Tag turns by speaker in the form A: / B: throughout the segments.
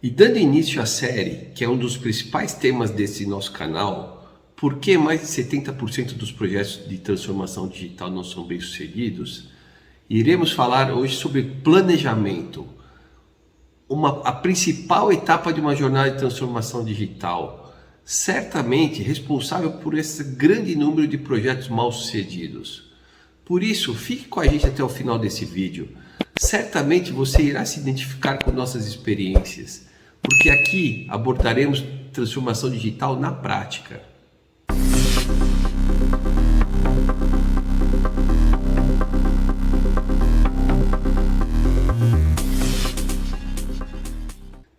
A: E dando início à série, que é um dos principais temas desse nosso canal, por que mais de 70% dos projetos de transformação digital não são bem-sucedidos? Iremos falar hoje sobre planejamento, a principal etapa de uma jornada de transformação digital, certamente responsável por esse grande número de projetos mal-sucedidos. Por isso, fique com a gente até o final desse vídeo. Certamente você irá se identificar com nossas experiências, porque aqui abordaremos transformação digital na prática.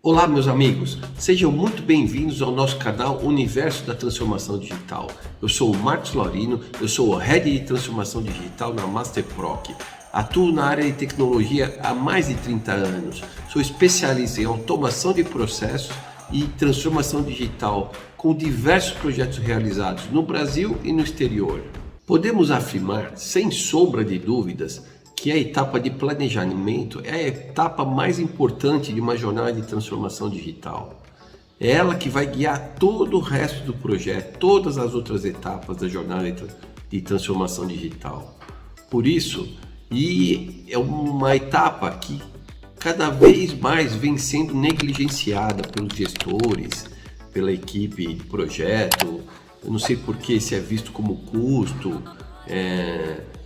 A: Olá, meus amigos, sejam muito bem-vindos ao nosso canal Universo da Transformação Digital. Eu sou o Marcos Laurino, eu sou o Head de Transformação Digital na Masterproc. Atuo na área de tecnologia há mais de 30 anos. Sou especialista em automação de processos e transformação digital, com diversos projetos realizados no Brasil e no exterior. Podemos afirmar, sem sombra de dúvidas, que a etapa de planejamento é a etapa mais importante de uma jornada de transformação digital. É ela que vai guiar todo o resto do projeto, todas as outras etapas da jornada de transformação digital. Por isso, é uma etapa que cada vez mais vem sendo negligenciada pelos gestores, pela equipe de projeto. Eu não sei por que isso é visto como custo,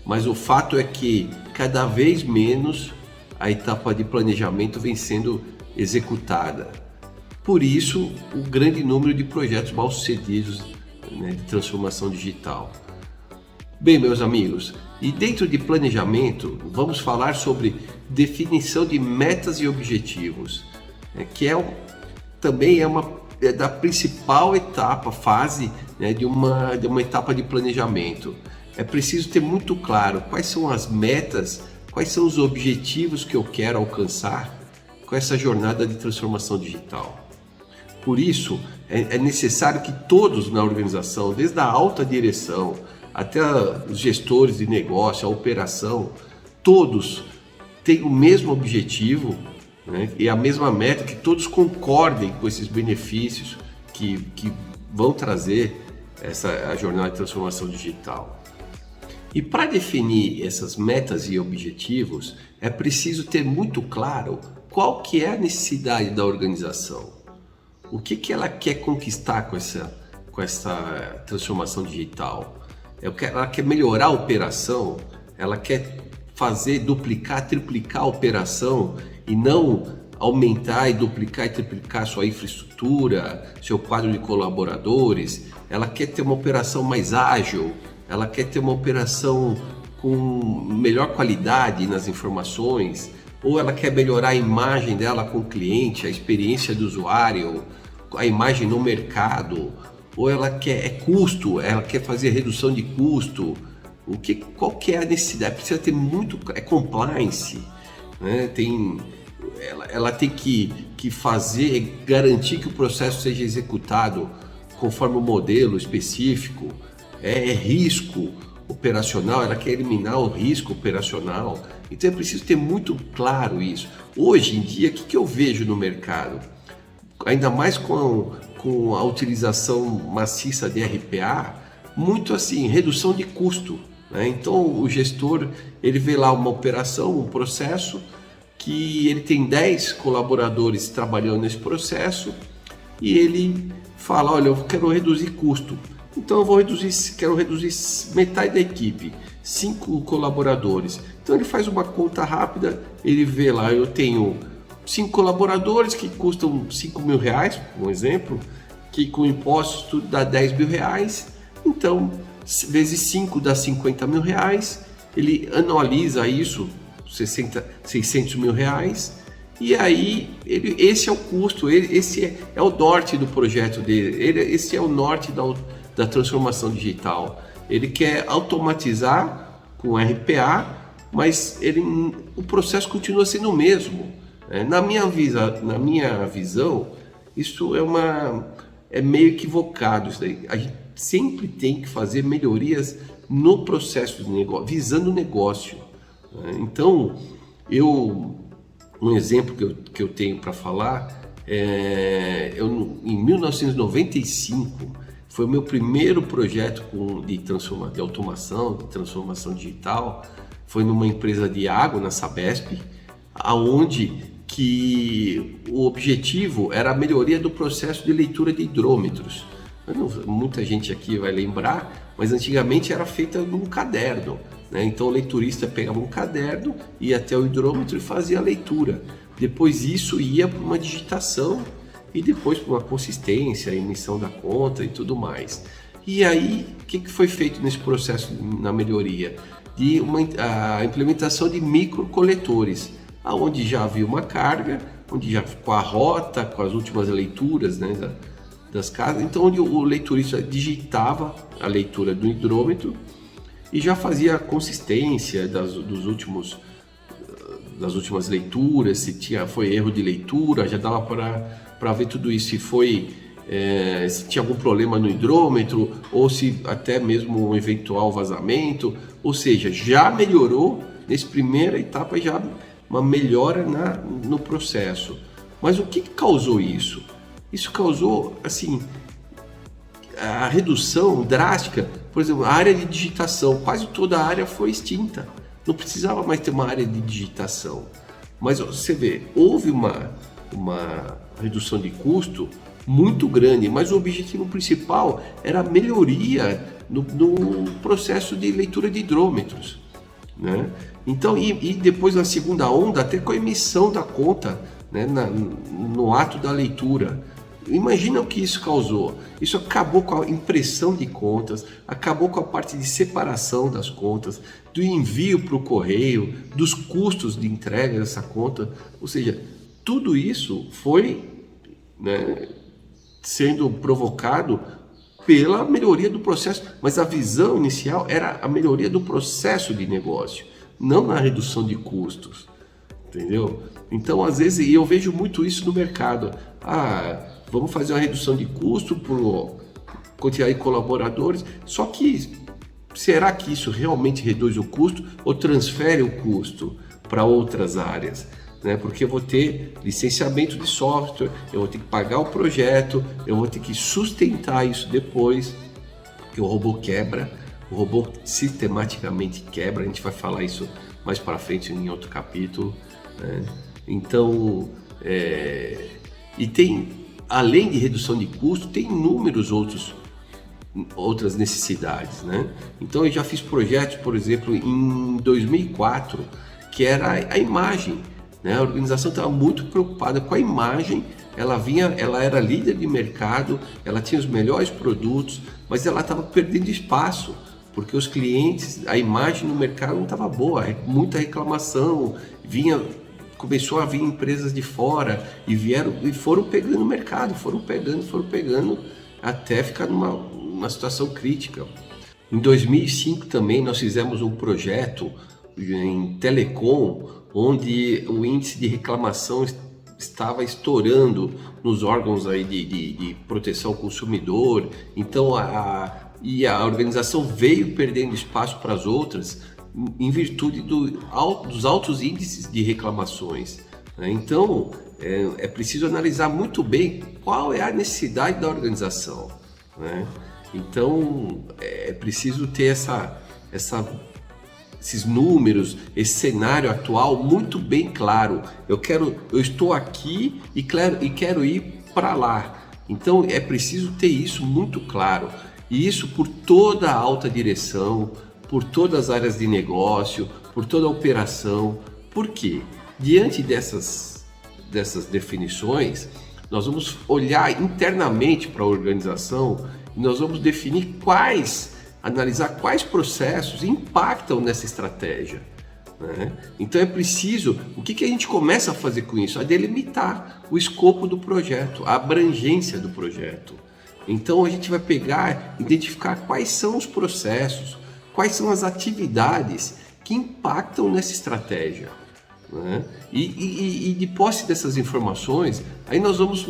A: mas o fato é que cada vez menos a etapa de planejamento vem sendo executada. Por isso, o grande número de projetos mal-sucedidos, de transformação digital. Bem, meus amigos, e dentro de planejamento, vamos falar sobre definição de metas e objetivos, que também é da principal fase de uma etapa de planejamento. É preciso ter muito claro quais são as metas, quais são os objetivos que eu quero alcançar com essa jornada de transformação digital. Por isso, é necessário que todos na organização, desde a alta direção até os gestores de negócio, a operação, todos tenham o mesmo objetivo, e a mesma meta, que todos concordem com esses benefícios que vão trazer a jornada de transformação digital. E para definir essas metas e objetivos, é preciso ter muito claro qual que é a necessidade da organização. O que ela quer conquistar com essa transformação digital? Ela quer melhorar a operação, ela quer duplicar, triplicar a operação e não aumentar e duplicar e triplicar sua infraestrutura, seu quadro de colaboradores. Ela quer ter uma operação mais ágil, ela quer ter uma operação com melhor qualidade nas informações, ou ela quer melhorar a imagem dela com o cliente, a experiência do usuário, a imagem no mercado, ou ela quer custo, ela quer fazer redução de custo. Qual que é a necessidade? Precisa ter compliance, ela tem que garantir que o processo seja executado conforme o modelo específico. Risco operacional, ela quer eliminar o risco operacional. Então é preciso ter muito claro isso. Hoje em dia, o que eu vejo no mercado? Ainda mais com a utilização maciça de RPA, muito assim, redução de custo. Então o gestor, ele vê lá uma operação, um processo, que ele tem 10 colaboradores trabalhando nesse processo e ele fala, olha, eu quero reduzir custo. Então eu quero reduzir metade da equipe, 5 colaboradores. Então ele faz uma conta rápida, ele vê lá, eu tenho 5 colaboradores que custam 5 mil reais, um exemplo, que com impostos tudo dá 10 mil reais. Então, vezes 5 dá 50 mil reais, ele anualiza isso, 600 mil reais, e aí esse é o custo, esse é o norte do projeto dele, esse é o norte da transformação digital. Ele quer automatizar com RPA, mas o processo continua sendo o mesmo. Na minha visão, isso é meio equivocado. Isso daí. A gente sempre tem que fazer melhorias no processo de negócio, visando o negócio. Então, um exemplo que eu tenho para falar Em 1995 foi o meu primeiro projeto de automação, de transformação digital. Foi numa empresa de água, na Sabesp, aonde que o objetivo era a melhoria do processo de leitura de hidrômetros. Muita gente aqui vai lembrar, mas antigamente era feita num caderno, né? Então o leiturista pegava um caderno, ia até o hidrômetro e fazia a leitura. Depois isso ia para uma digitação e depois para uma consistência, emissão da conta e tudo mais. E aí, o que foi feito nesse processo na melhoria? A implementação de microcoletores, onde já havia uma carga, onde já com a rota, com as últimas leituras, né, das casas, então onde o leiturista digitava a leitura do hidrômetro e já fazia a consistência das últimas leituras, se foi erro de leitura, já dava para ver tudo isso, se tinha algum problema no hidrômetro ou se até mesmo um eventual vazamento, ou seja, já melhorou nessa primeira etapa, já uma melhora no processo. Mas o que causou isso? Isso causou, assim, a redução drástica. Por exemplo, a área de digitação, quase toda a área foi extinta. Não precisava mais ter uma área de digitação. Mas você vê, houve uma redução de custo muito grande, mas o objetivo principal era a melhoria no processo de leitura de hidrômetros, né? Então, e depois na segunda onda, até com a emissão da conta, né, no ato da leitura. Imagina o que isso causou. Isso acabou com a impressão de contas, acabou com a parte de separação das contas, do envio para o correio, dos custos de entrega dessa conta. Ou seja, tudo isso foi, né, sendo provocado pela melhoria do processo, mas a visão inicial era a melhoria do processo de negócio, não na redução de custos, entendeu? Então, às vezes, eu vejo muito isso no mercado. Vamos fazer uma redução de custo por quantidade de colaboradores, só que será que isso realmente reduz o custo ou transfere o custo para outras áreas? Né? Porque eu vou ter licenciamento de software, eu vou ter que pagar o projeto, eu vou ter que sustentar isso depois, porque o robô quebra, o robô sistematicamente quebra, a gente vai falar isso mais para frente em outro capítulo, né? Então, e tem, além de redução de custo, tem inúmeros outras necessidades, né? Então eu já fiz projetos, por exemplo, em 2004, que era a imagem, né? A organização estava muito preocupada com a imagem, ela era líder de mercado, ela tinha os melhores produtos, mas ela estava perdendo espaço, porque os clientes, a imagem no mercado não estava boa, muita reclamação, começou a vir empresas de fora e foram pegando o mercado, foram pegando até ficar numa situação crítica. Em 2005 também nós fizemos um projeto em telecom, onde o índice de reclamação estava estourando nos órgãos aí de proteção ao consumidor. Então a organização veio perdendo espaço para as outras em virtude dos altos índices de reclamações, né? Então é preciso analisar muito bem qual é a necessidade da organização, né? Então é preciso ter esses números, esse cenário atual muito bem claro. Eu estou aqui e quero ir para lá. Então é preciso ter isso muito claro, e isso por toda a alta direção, por todas as áreas de negócio, por toda a operação. Por quê? Diante dessas definições, nós vamos olhar internamente para a organização e nós vamos analisar quais processos impactam nessa estratégia, né? Então é preciso, o que a gente começa a fazer com isso? A delimitar o escopo do projeto, a abrangência do projeto. Então a gente vai identificar quais são os processos, quais são as atividades que impactam nessa estratégia, né? E de posse dessas informações, aí nós vamos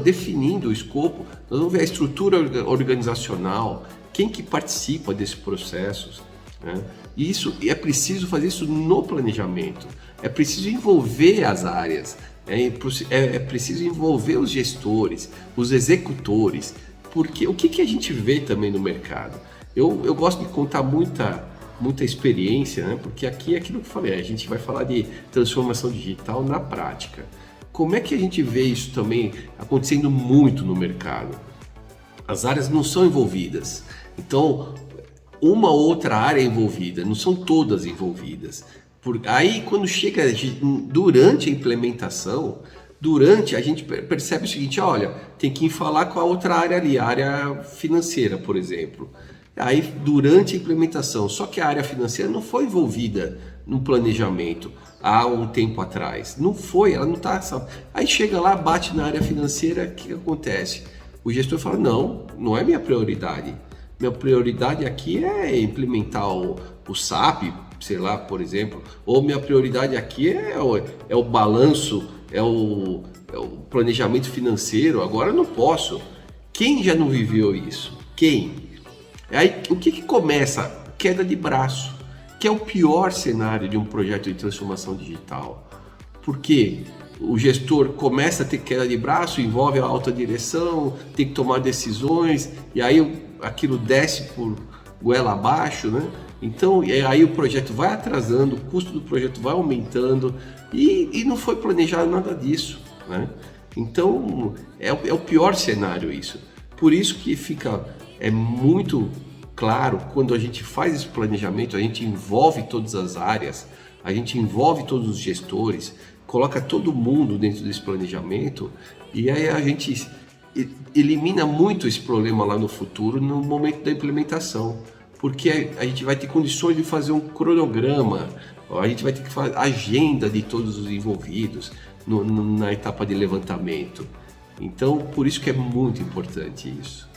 A: definindo o escopo, nós vamos ver a estrutura organizacional, quem que participa desses processos, né? E é preciso fazer isso no planejamento, é preciso envolver as áreas, É preciso envolver os gestores, os executores, porque o que a gente vê também no mercado? Eu gosto de contar muita experiência, né? Porque aqui é aquilo que eu falei, a gente vai falar de transformação digital na prática. Como é que a gente vê isso também acontecendo muito no mercado? As áreas não são envolvidas, então uma ou outra área é envolvida, não são todas envolvidas. Aí quando chega durante a implementação, a gente percebe o seguinte, olha, tem que falar com a outra área ali, a área financeira, por exemplo. Aí durante a implementação, só que a área financeira não foi envolvida no planejamento há um tempo atrás. Não foi, ela não está. Aí chega lá, bate na área financeira, o que acontece? O gestor fala, não é minha prioridade. Minha prioridade aqui é implementar o SAP, sei lá, por exemplo, ou minha prioridade aqui é o balanço, é o planejamento financeiro, agora eu não posso. Quem já não viveu isso? Quem? Aí o que começa? Queda de braço, que é o pior cenário de um projeto de transformação digital. Porque o gestor começa a ter queda de braço, envolve a alta direção, tem que tomar decisões, e aí aquilo desce por goela abaixo, né? Então, aí o projeto vai atrasando, o custo do projeto vai aumentando e não foi planejado nada disso, né? Então, é o pior cenário isso. Por isso que é muito claro, quando a gente faz esse planejamento, a gente envolve todas as áreas, a gente envolve todos os gestores, coloca todo mundo dentro desse planejamento e aí a gente elimina muito esse problema lá no futuro, no momento da implementação, porque a gente vai ter condições de fazer um cronograma, a gente vai ter que fazer agenda de todos os envolvidos na etapa de levantamento. Então, por isso que é muito importante isso.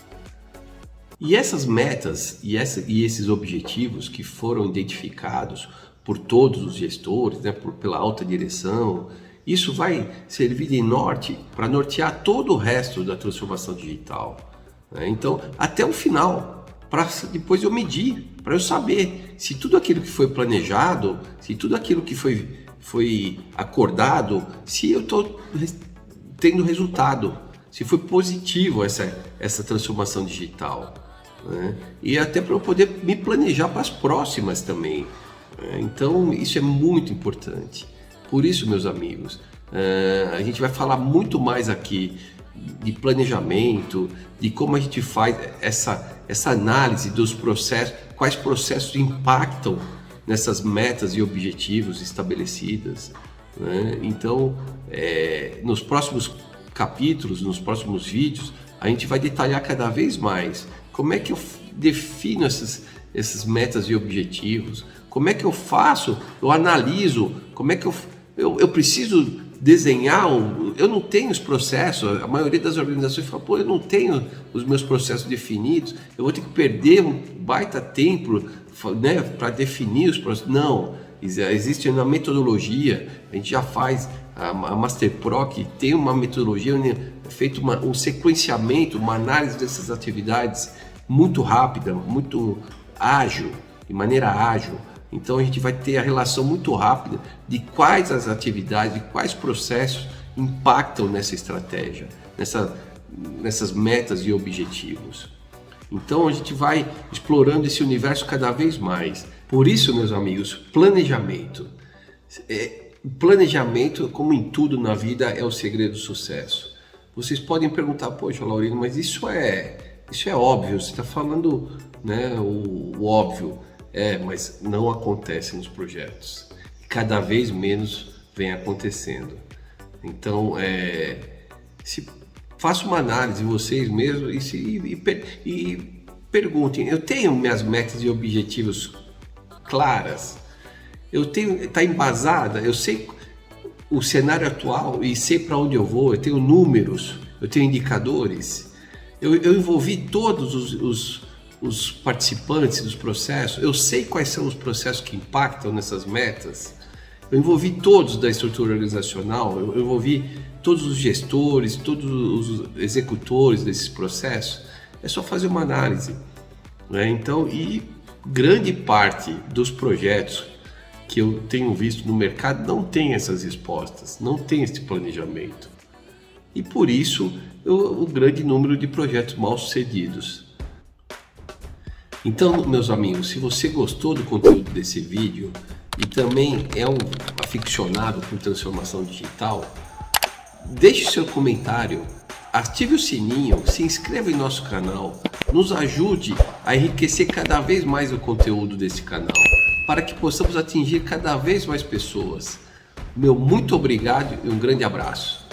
A: E essas metas e esses objetivos que foram identificados por todos os gestores, né, pela alta direção, isso vai servir de norte para nortear todo o resto da transformação digital, né? Então, até o final, para depois eu medir, para eu saber se tudo aquilo que foi planejado, se tudo aquilo que foi acordado, se eu estou tendo resultado, se foi positivo essa transformação digital, né? E até para eu poder me planejar para as próximas também, né? Então, isso é muito importante. Por isso, meus amigos, a gente vai falar muito mais aqui de planejamento, de como a gente faz essa análise dos processos, quais processos impactam nessas metas e objetivos estabelecidas, né? Então, nos próximos capítulos, nos próximos vídeos, a gente vai detalhar cada vez mais como é que eu defino essas metas e objetivos, como é que eu faço, eu analiso, como é que eu preciso desenhar, eu não tenho os processos, a maioria das organizações fala, eu não tenho os meus processos definidos, eu vou ter que perder um baita tempo, né, para definir os processos. Não, existe uma metodologia, a gente já faz, a MasterProc tem uma metodologia, é feito um sequenciamento, uma análise dessas atividades muito rápida, muito ágil, de maneira ágil. Então a gente vai ter a relação muito rápida de quais as atividades, de quais processos impactam nessa estratégia, nessas metas e objetivos. Então a gente vai explorando esse universo cada vez mais. Por isso, meus amigos, planejamento. Planejamento, como em tudo na vida, é o segredo do sucesso. Vocês podem perguntar, poxa, Laurino, mas isso é óbvio, você está falando, né, o óbvio. Mas não acontece nos projetos. Cada vez menos vem acontecendo. Então, faça uma análise vocês mesmos e perguntem. Eu tenho minhas metas e objetivos claras? Está embasada? Eu sei o cenário atual e sei para onde eu vou? Eu tenho números? Eu tenho indicadores? Eu envolvi todos os participantes dos processos, eu sei quais são os processos que impactam nessas metas, eu envolvi todos da estrutura organizacional, eu envolvi todos os gestores, todos os executores desses processos. É só fazer uma análise, né? Então, e grande parte dos projetos que eu tenho visto no mercado não tem essas respostas, não tem esse planejamento. E por isso o grande número de projetos mal sucedidos. Então, meus amigos, se você gostou do conteúdo desse vídeo e também é um aficionado por transformação digital, deixe seu comentário, ative o sininho, se inscreva em nosso canal, nos ajude a enriquecer cada vez mais o conteúdo desse canal, para que possamos atingir cada vez mais pessoas. Meu muito obrigado e um grande abraço.